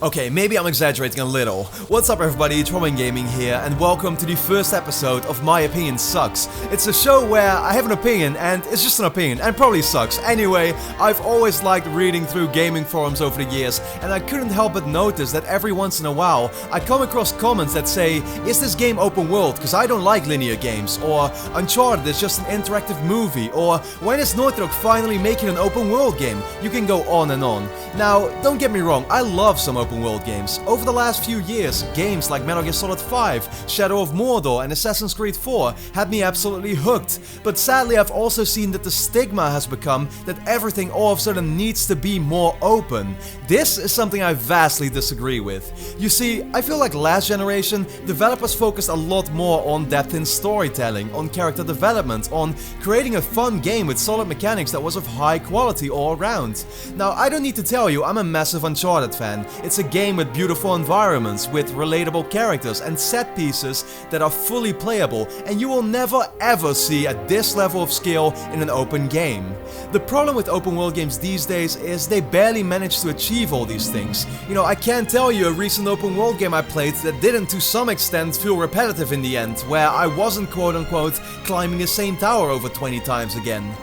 Okay, maybe I'm exaggerating a little. What's up everybody, Trollman Gaming here, and welcome to the first episode of My Opinion Sucks. It's a show where I have an opinion, and it's just an opinion, and probably sucks. Anyway, I've always liked reading through gaming forums over the years, and I couldn't help but notice that every once in a while, I come across comments that say, is this game open world, because I don't like linear games, or Uncharted is just an interactive movie, or when is Naughty Dog finally making an open world game? You can go on and on. Now, don't get me wrong, I love some open world games. Over the last few years, games like Metal Gear Solid 5, Shadow of Mordor and Assassin's Creed 4 had me absolutely hooked. But sadly I've also seen that the stigma has become that everything all of a sudden needs to be more open. This is something I vastly disagree with. You see, I feel like last generation, developers focused a lot more on depth in storytelling, on character development, on creating a fun game with solid mechanics that was of high quality all around. Now, I don't need to tell you, I'm a massive Uncharted fan. It's a game with beautiful environments, with relatable characters and set pieces that are fully playable, and you will never ever see at this level of skill in an open game. The problem with open world games these days is they barely manage to achieve all these things. You know, I can't tell you a recent open world game I played that didn't to some extent feel repetitive in the end, where I wasn't quote unquote climbing the same tower over 20 times again.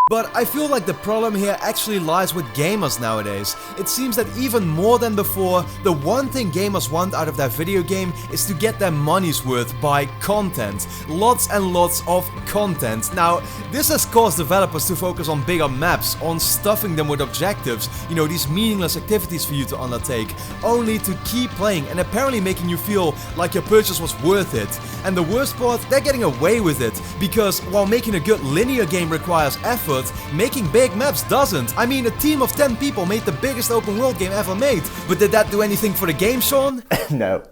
But I feel like the problem here actually lies with gamers nowadays. It seems that even more than before, the one thing gamers want out of their video game is to get their money's worth by content. Lots and lots of content. Now, this has caused developers to focus on bigger maps, on stuffing them with objectives, you know, these meaningless activities for you to undertake, only to keep playing and apparently making you feel like your purchase was worth it. And the worst part, they're getting away with it, because while making a good linear game requires effort, making big maps doesn't. I mean, a team of 10 people made the biggest open world game ever made, but did that do anything for the game, Sean? No.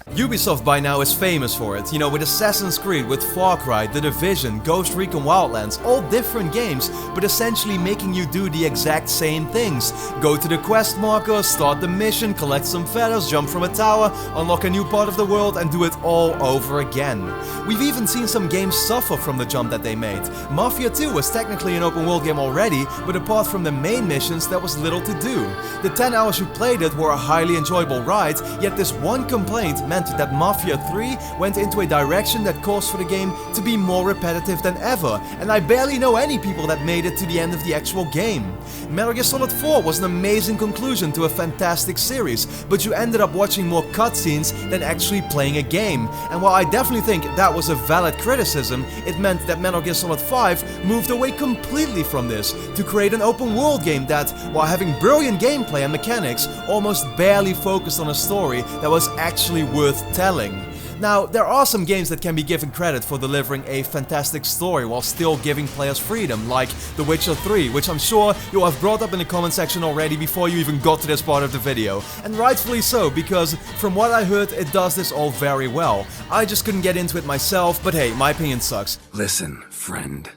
Ubisoft by now is famous for it, you know, with Assassin's Creed, with Far Cry, The Division, Ghost Recon Wildlands, all different games, but essentially making you do the exact same things. Go to the quest marker, start the mission, collect some feathers, jump from a tower, unlock a new part of the world and do it all over again. We've even seen some games suffer from the jump that they made. Mafia 2 was technically an open world game already, but apart from the main missions there was little to do. The 10 hours you played it were a highly enjoyable ride, yet this one complaint meant that Mafia 3 went into a direction that caused for the game to be more repetitive than ever, and I barely know any people that made it to the end of the actual game. Metal Gear Solid 4 was an amazing conclusion to a fantastic series, but you ended up watching more cutscenes than actually playing a game, and while I definitely think that was a valid criticism, it meant that Metal Gear Solid 5 moved away completely from this to create an open world game that, while having brilliant gameplay and mechanics, almost barely focused on a story that was actually worth telling. Now, there are some games that can be given credit for delivering a fantastic story while still giving players freedom, like The Witcher 3, which I'm sure you'll have brought up in the comment section already before you even got to this part of the video. And rightfully so, because from what I heard, it does this all very well. I just couldn't get into it myself, but hey, my opinion sucks. Listen, friend,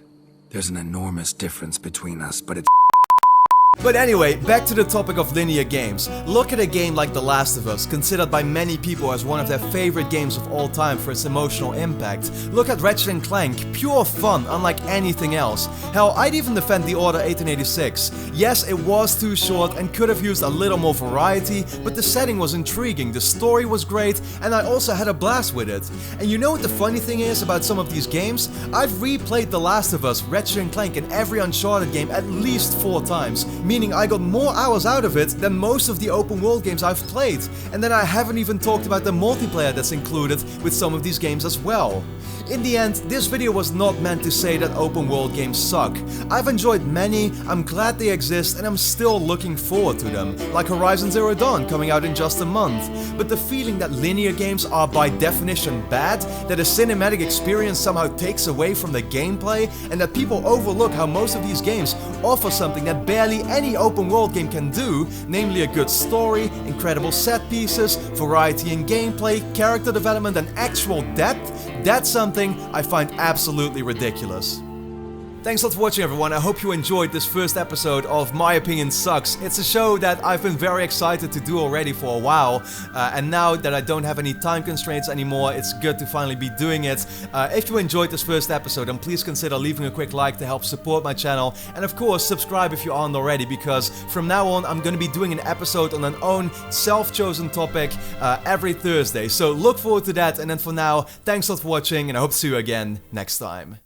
there's an enormous difference between us, but it's But anyway, back to the topic of linear games. Look at a game like The Last of Us, considered by many people as one of their favorite games of all time for its emotional impact. Look at Ratchet and Clank, pure fun, unlike anything else. Hell, I'd even defend The Order 1886. Yes, it was too short and could have used a little more variety, but the setting was intriguing, the story was great, and I also had a blast with it. And you know what the funny thing is about some of these games? I've replayed The Last of Us, Ratchet and Clank, and every Uncharted game at least 4 times. Meaning I got more hours out of it than most of the open world games I've played. And then I haven't even talked about the multiplayer that's included with some of these games as well. In the end, this video was not meant to say that open world games suck. I've enjoyed many, I'm glad they exist, and I'm still looking forward to them, like Horizon Zero Dawn coming out in just a month. But the feeling that linear games are by definition bad, that a cinematic experience somehow takes away from the gameplay, and that people overlook how most of these games offer something that barely any open world game can do, namely a good story, incredible set pieces, variety in gameplay, character development and actual depth, that's something I find absolutely ridiculous. Thanks a lot for watching, everyone. I hope you enjoyed this first episode of My Opinion Sucks. It's a show that I've been very excited to do already for a while, and now that I don't have any time constraints anymore, it's good to finally be doing it. If you enjoyed this first episode, then please consider leaving a quick like to help support my channel, and of course subscribe if you aren't already, because from now on I'm going to be doing an episode on an own self-chosen topic every Thursday, so look forward to that. And then for now, thanks a lot for watching, and I hope to see you again next time.